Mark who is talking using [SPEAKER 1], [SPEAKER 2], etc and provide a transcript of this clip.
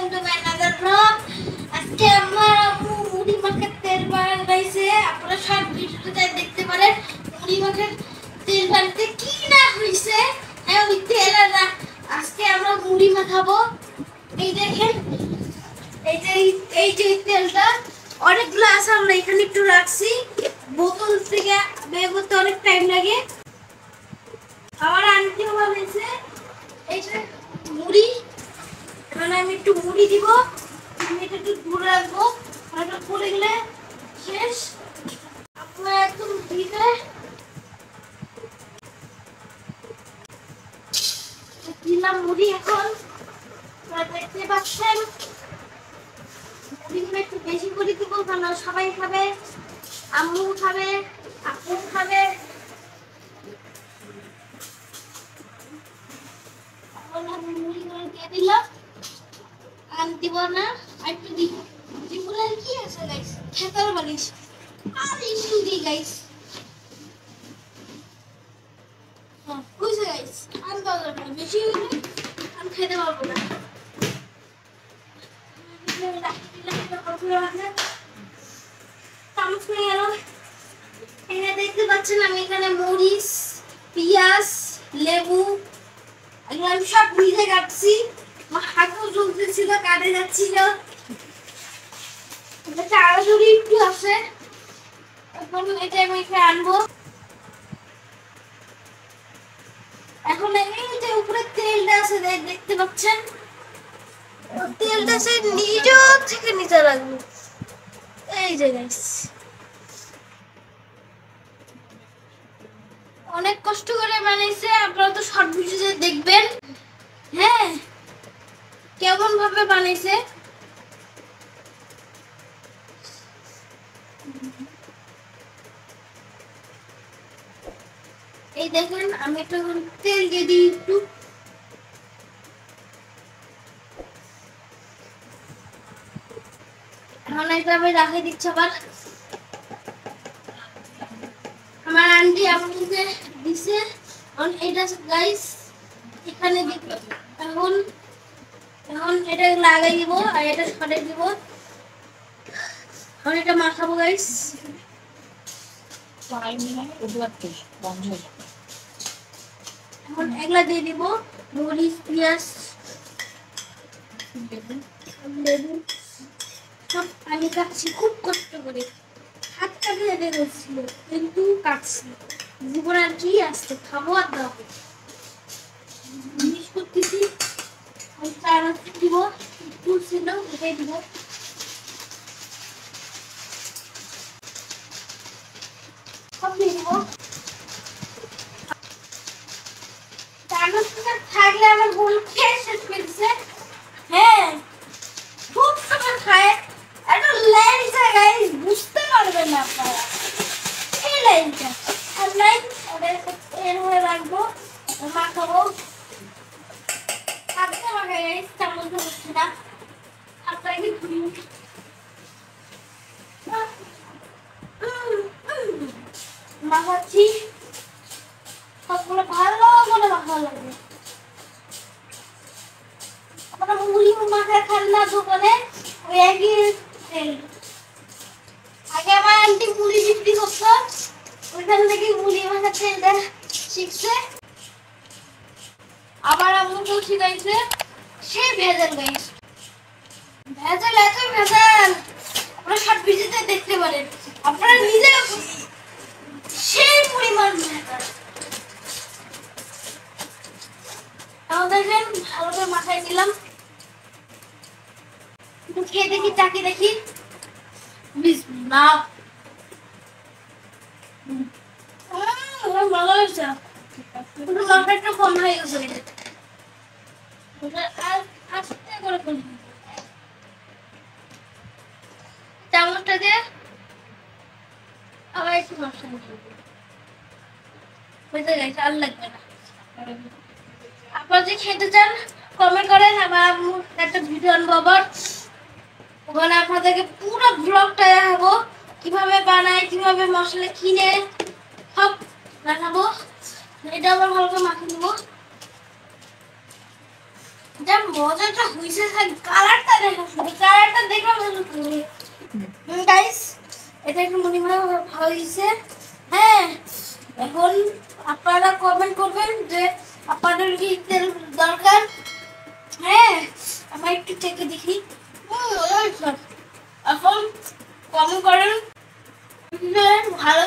[SPEAKER 1] Welcome to my another blog. আজকে আমার আম্মু মুড়ি মাখার তেল বানাইছে। আপনারা সব ভিডিওতে দেখতে পারেন মুড়ি মাখার তেল বানাতে কি না হইছে। হ্যাঁ, ওই তেল আর আজকে আমরা মুড়ি মাখাবো। এই দেখেন, এই যে তেলটা অনেকগুলো আছে, আমরা এখানে একটু রাখছি। বোতল থেকে বের করতে অনেক টাইম লাগে। আমার আন্টি বানাইছে এই যে মুড়ি। এখন আমি একটু মুড়ি দিব, আমি এটা একটু দূরে রাখবো, এটা পড়ে গেলে শেষ। আপনারা একদম দিবে দিলাম মুড়ি। এখন দেখতে পাচ্ছেন মুড়িগুলো একটু বেশি করে দিব, কারণ সবাই খাবে, আম্মু খাবে, আপু খাবে। এখন আমি মুড়িগুলো দিয়ে দিলাম, আর দিব না, আর একটু দিব। জিমুলের কি আছে গাইস, খেতার বালিশ আর একটু দি গাইস। হ্যাঁ বুঝছে গাইস, আর দাও না, বেশি হইলে আমি খেতে পারবো না। দেখতে পাচ্ছেন আমি এখানে মরিচ, পেঁয়াজ, লেবু এগুলো আমি সব নিজে কাটছি। আমার হাতও জ্বলতেছিল, কাটে যাচ্ছিল। তাড়াতাড়ি একটু আছে, এখন এটা আমি এখানে আনবো। এখন এই যে উপরে তেলটা আছে দেখতে পাচ্ছেন, তেলটা সে নিজে থেকে নিতে লাগবে। এই যে গাইস, অনেক কষ্ট করে বানাইছে, আপনারা তো শর্ট ভিডিওতে দেখবেন। হ্যাঁ, কেমন ভাবে বানাইছে। এই দেখেন, আমি একটু তেল দিয়ে দিই একটু। এখন এটা আমি রাখে দিচ্ছি আবার। আমার আন্টি আমাকে দিছে। এখন এটা গাইস এখানে দিব। এখন এখন এটা লাগাই দিব আর এটা সরিয়ে দিব। এখন এটা মাখাবো গাইস। এখন এগুলা দিয়ে দিব, মরিচ, পেঁয়াজ, লেবু সব আমি কাটছি খুব কষ্ট করে। হাত কাটে যেতে করছিল, কিন্তু কাটছি। জীবন আর কি আসছে, খাবো আর দাও জিনিস করতেছি। চার দিব, একটু ছিল ওটাই দিব। সব দিয়ে দিব। থাকলে আমার বোন খেয়ে শেষ করে দিছে। হ্যাঁ, খুব সময় খায়। একটা লাইনটা গাইস বুঝতে পারবেন না আপনারা, এই লাইনটা আর লাইন এর হয়ে রাখবো, মাখাবো। হাতে মাখাই গাইস, তেমন তো হচ্ছে না। আপনাকে মাখাচ্ছি, সবগুলো ভালো করে মাখা লাগবে। আমরা মুড়ি মাখা খান না দোকানে, ওই একই তেল। আগে আমার আন্টি মুড়ি বিক্রি করতো, ওইখান থেকে মুড়ি মাখার তেলটা শিখছে। আমার আম্মুকেও শিখাইছে, সে ভেজাল গাইস। ভেজাল, এত ভেজাল আপনারা সব ভিডিওতে দেখতে পারেন। আপনারা নিজে সেই পরিমাণ ভেজাল। দেখেন ভালো করে মাথায় দিলাম, একটু খেয়ে দেখি, চাকি দেখি। বিসমিল্লাহ, ভালো হয়েছে, কিন্তু লঙ্কা একটু কম হয়ে গেছে। আস্তে করে চামচটা দিয়ে আবার একটু মশলা হয়েছে গেছে, আর লাগবে না। আপনারা যদি খেতে চান কমেন্ট করেন, আমার একটা ভিডিও আনবো আবার, ওখানে আপনাদেরকে পুরো ব্লগটা দেখাবো, কিভাবে বানায়, কিভাবে মশলা কিনে সব দেখাবো। এটা আবার ভালো করে মাখিয়ে নেবো। যা মজাটা হইছে, কালারটা দেখো, কালারটা দেখো গাইস। এটা একটু মনে হয় ভালো হয়েছে। হ্যাঁ, এখন আপনারা কমেন্ট করবেন যে আপনাদের কি তেল দরকার। হ্যাঁ, আমরা একটু চেকে দেখি। এখন কমেন্ট করেন ভালো